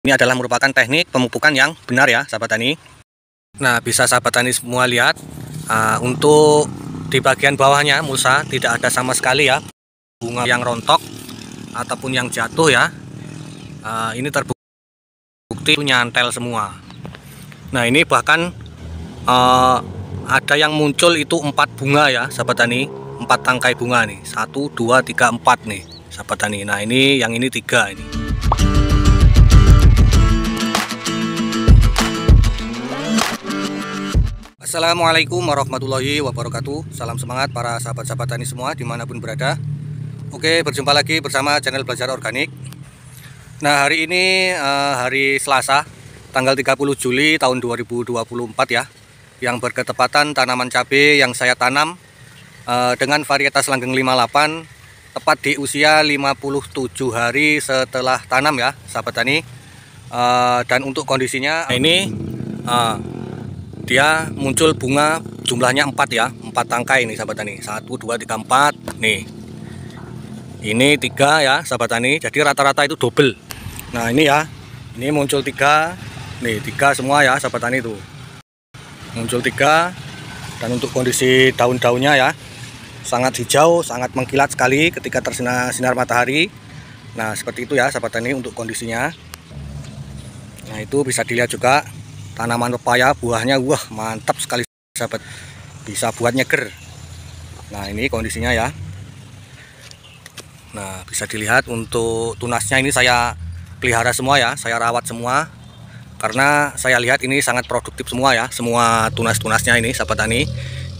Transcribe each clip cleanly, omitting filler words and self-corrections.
Ini adalah merupakan teknik pemupukan yang benar ya sahabat tani. Nah, bisa sahabat tani semua lihat untuk di bagian bawahnya mulsa tidak ada sama sekali ya bunga yang rontok ataupun yang jatuh ya. Ini terbukti nyantel semua. Nah, ini bahkan ada yang muncul itu 4 bunga ya sahabat tani, 4 tangkai bunga nih, 1, 2, 3, 4 nih sahabat tani. Nah, ini yang ini 3 ini. Assalamualaikum warahmatullahi wabarakatuh. Salam semangat para sahabat-sahabat tani semua dimanapun berada. Oke, berjumpa lagi bersama channel Belajar Organik. Nah, hari ini hari Selasa tanggal 30 Juli tahun 2024 ya, yang berketepatan tanaman cabai yang saya tanam dengan varietas langgeng 58 tepat di usia 57 hari setelah tanam ya sahabat tani. Dan untuk kondisinya ini dia muncul bunga jumlahnya 4 ya, 4 tangkai nih sahabat tani. 1, 2, 3, 4 nih. Ini 3 ya sahabat tani. Jadi rata-rata itu double. Nah, ini ya. Ini muncul 3. Nih, 3 semua ya sahabat tani itu. Muncul 3. Dan untuk kondisi daun-daunnya ya, sangat hijau, sangat mengkilat sekali ketika terkena sinar matahari. Nah, seperti itu ya sahabat tani untuk kondisinya. Nah, itu bisa dilihat juga tanaman pepaya buahnya, wah mantap sekali sahabat, bisa buat nyeger. Nah, ini kondisinya ya. Nah, bisa dilihat untuk tunasnya ini saya pelihara semua ya, saya rawat semua karena saya lihat ini sangat produktif semua ya, semua tunas-tunasnya ini sahabat tani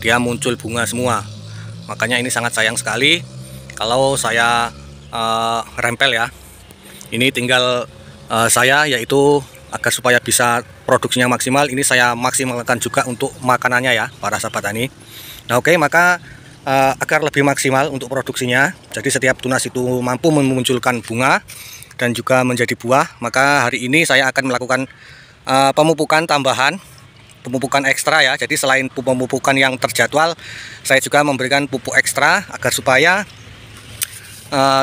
dia muncul bunga semua. Makanya ini sangat sayang sekali kalau saya rempel ya. Ini tinggal saya yaitu agar supaya bisa produksinya maksimal, ini saya maksimalkan juga untuk makanannya ya para sahabat tani. Nah, oke, maka agar lebih maksimal untuk produksinya, jadi setiap tunas itu mampu memunculkan bunga dan juga menjadi buah, maka hari ini saya akan melakukan pemupukan tambahan, pemupukan ekstra ya. Jadi selain pemupukan yang terjadwal, saya juga memberikan pupuk ekstra agar supaya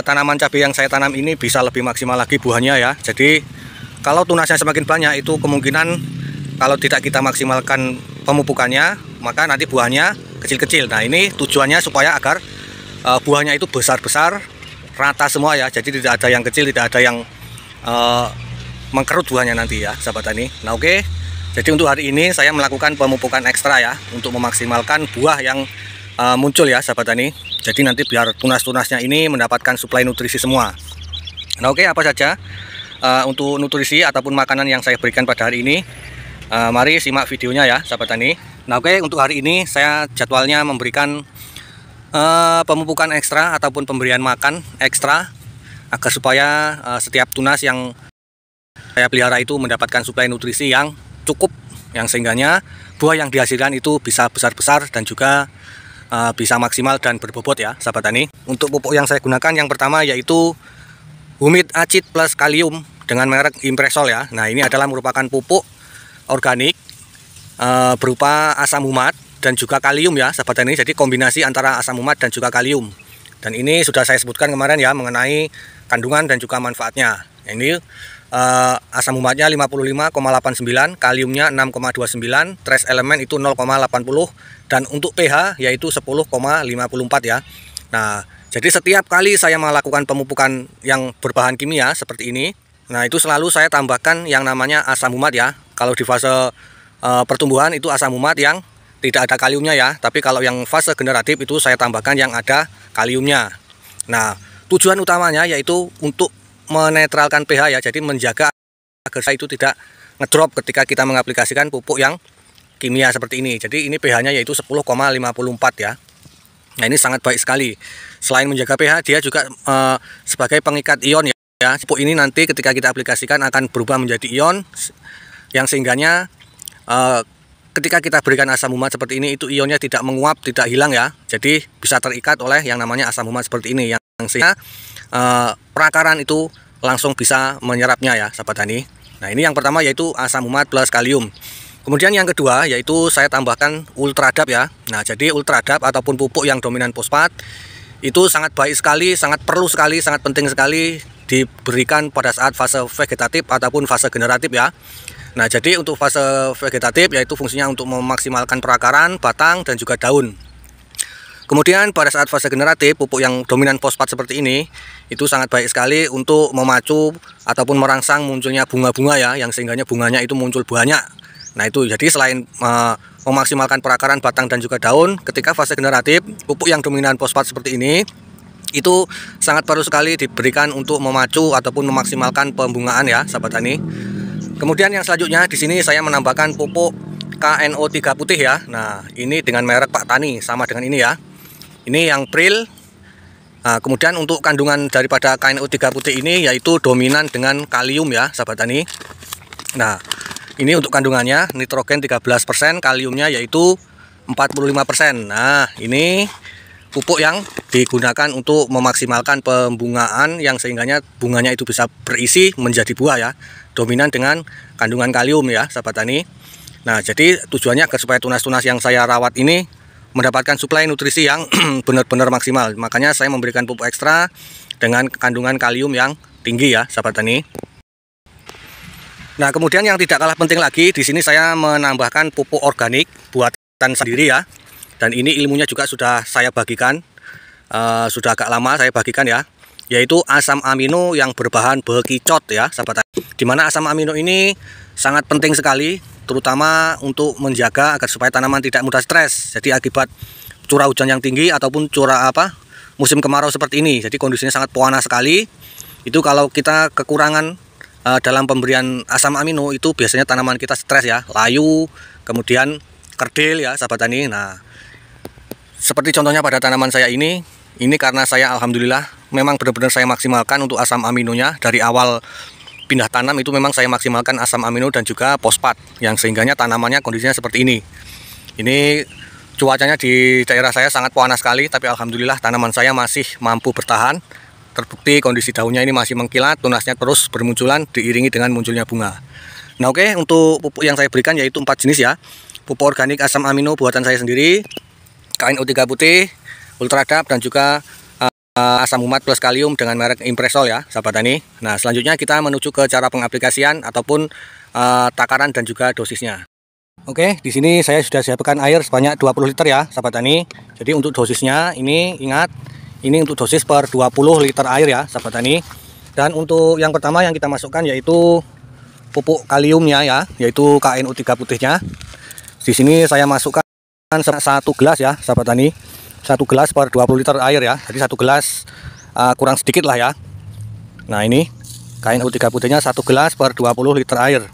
tanaman cabai yang saya tanam ini bisa lebih maksimal lagi buahnya ya. Jadi kalau tunasnya semakin banyak, itu kemungkinan kalau tidak kita maksimalkan pemupukannya, maka nanti buahnya kecil-kecil. Nah, ini tujuannya supaya agar buahnya itu besar-besar, rata semua ya. Jadi tidak ada yang kecil, tidak ada yang mengkerut buahnya nanti ya sahabat tani. Nah, oke. Jadi untuk hari ini saya melakukan pemupukan ekstra ya, untuk memaksimalkan buah yang muncul ya sahabat tani. Jadi nanti biar tunas-tunasnya ini mendapatkan suplai nutrisi semua. Nah, oke, apa saja untuk nutrisi ataupun makanan yang saya berikan pada hari ini, mari simak videonya ya sahabat tani. Nah, oke, untuk hari ini saya jadwalnya memberikan pemupukan ekstra ataupun pemberian makan ekstra agar supaya setiap tunas yang saya pelihara itu mendapatkan suplai nutrisi yang cukup, yang sehingganya buah yang dihasilkan itu bisa besar-besar dan juga bisa maksimal dan berbobot ya sahabat tani. Untuk pupuk yang saya gunakan yang pertama yaitu Humid Acid plus Kalium dengan merek Impresol ya. Nah, ini adalah merupakan pupuk organik berupa asam humat dan juga kalium ya sahabat tani. Jadi kombinasi antara asam humat dan juga kalium. Dan ini sudah saya sebutkan kemarin ya mengenai kandungan dan juga manfaatnya. Ini asam humatnya 55,89, kaliumnya 6,29, trace elemen itu 0,80 dan untuk pH yaitu 10,54 ya. Nah, jadi setiap kali saya melakukan pemupukan yang berbahan kimia seperti ini, nah itu selalu saya tambahkan yang namanya asam humat ya. Kalau di fase pertumbuhan itu asam humat yang tidak ada kaliumnya ya. Tapi kalau yang fase generatif itu saya tambahkan yang ada kaliumnya. Nah, tujuan utamanya yaitu untuk menetralkan pH ya. Jadi menjaga agar itu tidak ngedrop ketika kita mengaplikasikan pupuk yang kimia seperti ini. Jadi ini pH-nya yaitu 10,54 ya. Nah, ini sangat baik sekali. Selain menjaga pH, dia juga sebagai pengikat ion ya. Pupuk ini nanti ketika kita aplikasikan akan berubah menjadi ion, yang sehingganya ketika kita berikan asam humat seperti ini, itu ionnya tidak menguap, tidak hilang ya. Jadi bisa terikat oleh yang namanya asam humat seperti ini, yang sehingga perakaran itu langsung bisa menyerapnya ya sahabat tani. Nah, ini yang pertama yaitu asam humat plus kalium. Kemudian yang kedua yaitu saya tambahkan Ultradap ya. Nah, jadi Ultradap ataupun pupuk yang dominan fosfat itu sangat baik sekali, sangat perlu sekali, sangat penting sekali diberikan pada saat fase vegetatif ataupun fase generatif ya. Nah, jadi untuk fase vegetatif yaitu fungsinya untuk memaksimalkan perakaran, batang, dan juga daun. Kemudian pada saat fase generatif, pupuk yang dominan fosfat seperti ini itu sangat baik sekali untuk memacu ataupun merangsang munculnya bunga-bunga ya, yang sehingganya bunganya itu muncul banyak. Nah itu jadi selain memaksimalkan perakaran batang dan juga daun, ketika fase generatif, pupuk yang dominan fosfat seperti ini itu sangat perlu sekali diberikan untuk memacu ataupun memaksimalkan pembungaan ya, sahabat tani. Kemudian yang selanjutnya di sini saya menambahkan pupuk KNO3 putih ya. Nah, ini dengan merek Pak Tani sama dengan ini ya. Ini yang Pril. Nah, kemudian untuk kandungan daripada KNO3 putih ini yaitu dominan dengan kalium ya, sahabat tani. Nah, ini untuk kandungannya nitrogen 13%, kaliumnya yaitu 45%. Nah, ini pupuk yang digunakan untuk memaksimalkan pembungaan yang sehingganya bunganya itu bisa berisi menjadi buah ya, dominan dengan kandungan kalium ya, sahabat tani. Nah, jadi tujuannya agar supaya tunas-tunas yang saya rawat ini mendapatkan suplai nutrisi yang benar-benar maksimal. Makanya saya memberikan pupuk ekstra dengan kandungan kalium yang tinggi ya, sahabat tani. Nah, kemudian yang tidak kalah penting lagi di sini saya menambahkan pupuk organik buatan sendiri ya. Dan ini ilmunya juga sudah saya bagikan, sudah agak lama saya bagikan ya, yaitu asam amino yang berbahan bekicot ya, sahabat tani. Dimana asam amino ini sangat penting sekali, terutama untuk menjaga agar supaya tanaman tidak mudah stres. Jadi akibat curah hujan yang tinggi ataupun musim kemarau seperti ini, jadi kondisinya sangat panas sekali. Itu kalau kita kekurangan dalam pemberian asam amino itu biasanya tanaman kita stres ya, layu, kemudian kerdil ya, sahabat tani. Nah, seperti contohnya pada tanaman saya ini karena saya alhamdulillah memang benar-benar saya maksimalkan untuk asam aminonya dari awal pindah tanam itu memang saya maksimalkan asam amino dan juga fosfat yang sehingganya tanamannya kondisinya seperti ini. Ini cuacanya di daerah saya sangat panas sekali, tapi alhamdulillah tanaman saya masih mampu bertahan. Terbukti kondisi daunnya ini masih mengkilat, tunasnya terus bermunculan diiringi dengan munculnya bunga. Nah oke, untuk pupuk yang saya berikan yaitu 4 jenis ya. Pupuk organik asam amino buatan saya sendiri, KNO3 putih, Ultradap, dan juga asam humat plus kalium dengan merek Impresol ya, sahabat tani. Nah, selanjutnya kita menuju ke cara pengaplikasian ataupun takaran dan juga dosisnya. Oke, di sini saya sudah siapkan air sebanyak 20 liter ya, sahabat tani. Jadi untuk dosisnya ini ingat, ini untuk dosis per 20 liter air ya, sahabat tani. Dan untuk yang pertama yang kita masukkan yaitu pupuk kaliumnya ya, yaitu KNO3 putihnya. Di sini saya masukkan 1 gelas ya, sahabat tani. 1 gelas per 20 liter air ya. Jadi 1 gelas kurang sedikit lah ya. Nah, ini KNO3 putihnya 1 gelas per 20 liter air.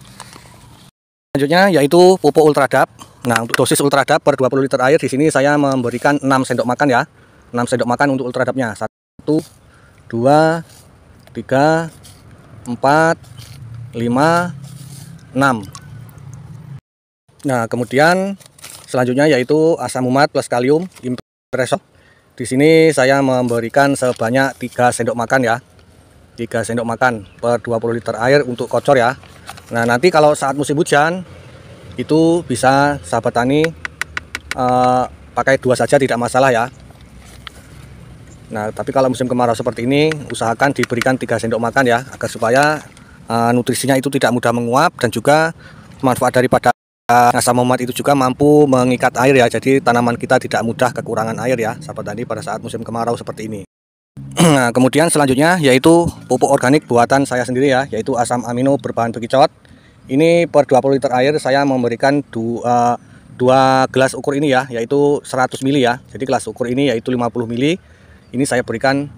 Selanjutnya yaitu pupuk Ultradap. Nah, untuk dosis Ultradap per 20 liter air di sini saya memberikan 6 sendok makan ya. 6 sendok makan untuk Ultradapnya. 1 2 3 4 5 6. Nah, kemudian selanjutnya yaitu asam humat plus kalium Impresol. Di sini saya memberikan sebanyak 3 sendok makan ya. 3 sendok makan per 20 liter air untuk kocor ya. Nah, nanti kalau saat musim hujan itu bisa sahabat tani pakai 2 saja tidak masalah ya. Nah, tapi kalau musim kemarau seperti ini usahakan diberikan 3 sendok makan ya, agar supaya nutrisinya itu tidak mudah menguap dan juga manfaat daripada asam humat itu juga mampu mengikat air ya, jadi tanaman kita tidak mudah kekurangan air ya, sahabat tani, pada saat musim kemarau seperti ini. Nah, kemudian selanjutnya yaitu pupuk organik buatan saya sendiri ya, yaitu asam amino berbahan bekicot. Ini per 20 liter air saya memberikan 2 gelas ukur ini ya, yaitu 100 ml ya. Jadi gelas ukur ini yaitu 50 ml. Ini saya berikan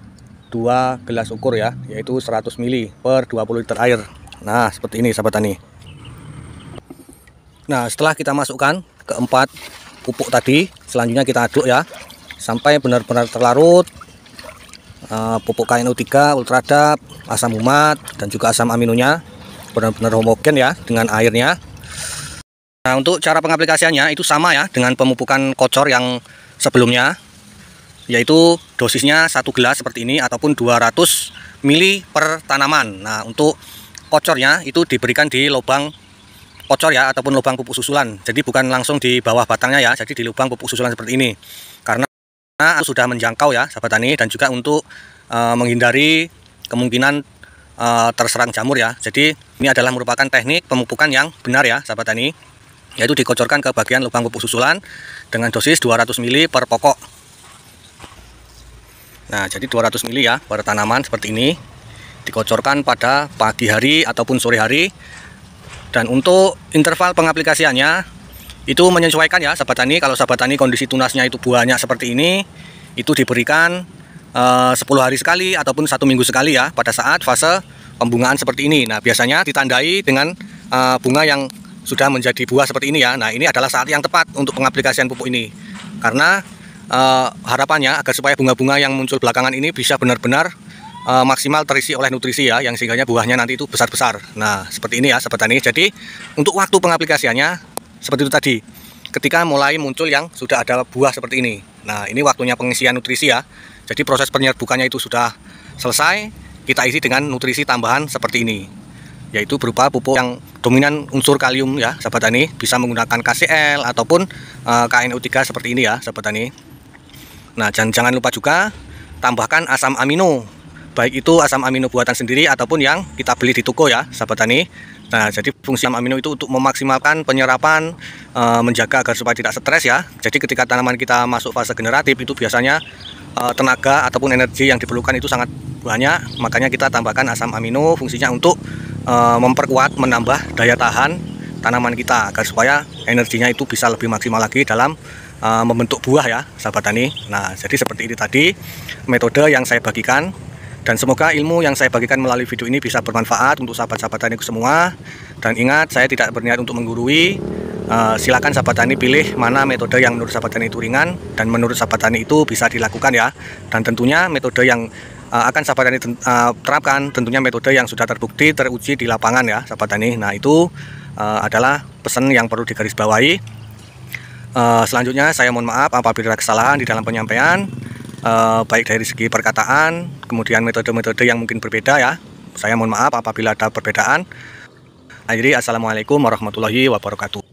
2 gelas ukur ya, yaitu 100 ml per 20 liter air. Nah, seperti ini sahabat tani. Nah, setelah kita masukkan keempat pupuk tadi, selanjutnya kita aduk ya sampai benar-benar terlarut pupuk KNO3, Ultradap, asam humat dan juga asam aminonya benar-benar homogen ya dengan airnya. Nah, untuk cara pengaplikasiannya itu sama ya dengan pemupukan kocor yang sebelumnya, yaitu dosisnya 1 gelas seperti ini ataupun 200 ml per tanaman. Nah, untuk kocornya itu diberikan di lubang kocor ya, ataupun lubang pupuk susulan. Jadi bukan langsung di bawah batangnya ya, jadi di lubang pupuk susulan seperti ini. Karena sudah menjangkau ya sahabat tani, dan juga untuk menghindari kemungkinan terserang jamur ya. Jadi ini adalah merupakan teknik pemupukan yang benar ya sahabat tani, yaitu dikocorkan ke bagian lubang pupuk susulan dengan dosis 200 ml per pokok. Nah, jadi 200 ml ya per tanaman seperti ini, dikocorkan pada pagi hari ataupun sore hari. Dan untuk interval pengaplikasiannya itu menyesuaikan ya sahabat tani. Kalau sahabat tani kondisi tunasnya itu buahnya seperti ini, itu diberikan 10 hari sekali ataupun 1 minggu sekali ya pada saat fase pembungaan seperti ini. Nah, biasanya ditandai dengan bunga yang sudah menjadi buah seperti ini ya. Nah, ini adalah saat yang tepat untuk pengaplikasian pupuk ini, karena harapannya agar supaya bunga-bunga yang muncul belakangan ini bisa benar-benar maksimal terisi oleh nutrisi ya, yang sehingga buahnya nanti itu besar-besar. Nah, seperti ini ya sahabat tani. Jadi untuk waktu pengaplikasiannya seperti itu tadi, ketika mulai muncul yang sudah ada buah seperti ini. Nah, ini waktunya pengisian nutrisi ya. Jadi proses penyerbukannya itu sudah selesai, kita isi dengan nutrisi tambahan seperti ini, yaitu berupa pupuk yang dominan unsur kalium ya sahabat tani. Bisa menggunakan KCl ataupun KNO3 seperti ini ya sahabat tani. Nah, jangan lupa juga tambahkan asam amino, baik itu asam amino buatan sendiri ataupun yang kita beli di toko ya sahabat tani. Nah, jadi fungsi asam amino itu untuk memaksimalkan penyerapan, menjaga agar supaya tidak stres ya. Jadi ketika tanaman kita masuk fase generatif itu biasanya tenaga ataupun energi yang diperlukan itu sangat banyak. Makanya kita tambahkan asam amino, fungsinya untuk memperkuat, menambah daya tahan tanaman kita agar supaya energinya itu bisa lebih maksimal lagi dalam membentuk buah ya sahabat tani. Nah, jadi seperti ini tadi metode yang saya bagikan. Dan semoga ilmu yang saya bagikan melalui video ini bisa bermanfaat untuk sahabat-sahabat tani semua. Dan ingat, saya tidak berniat untuk menggurui. Silakan sahabat tani pilih mana metode yang menurut sahabat tani itu ringan dan menurut sahabat tani itu bisa dilakukan ya. Dan tentunya metode yang akan sahabat tani terapkan tentunya metode yang sudah terbukti, teruji di lapangan ya sahabat tani. Nah, itu adalah pesan yang perlu digarisbawahi. Selanjutnya saya mohon maaf apabila ada kesalahan di dalam penyampaian. Baik dari segi perkataan, kemudian metode-metode yang mungkin berbeda ya. Saya mohon maaf apabila ada perbedaan. Akhiri, assalamualaikum warahmatullahi wabarakatuh.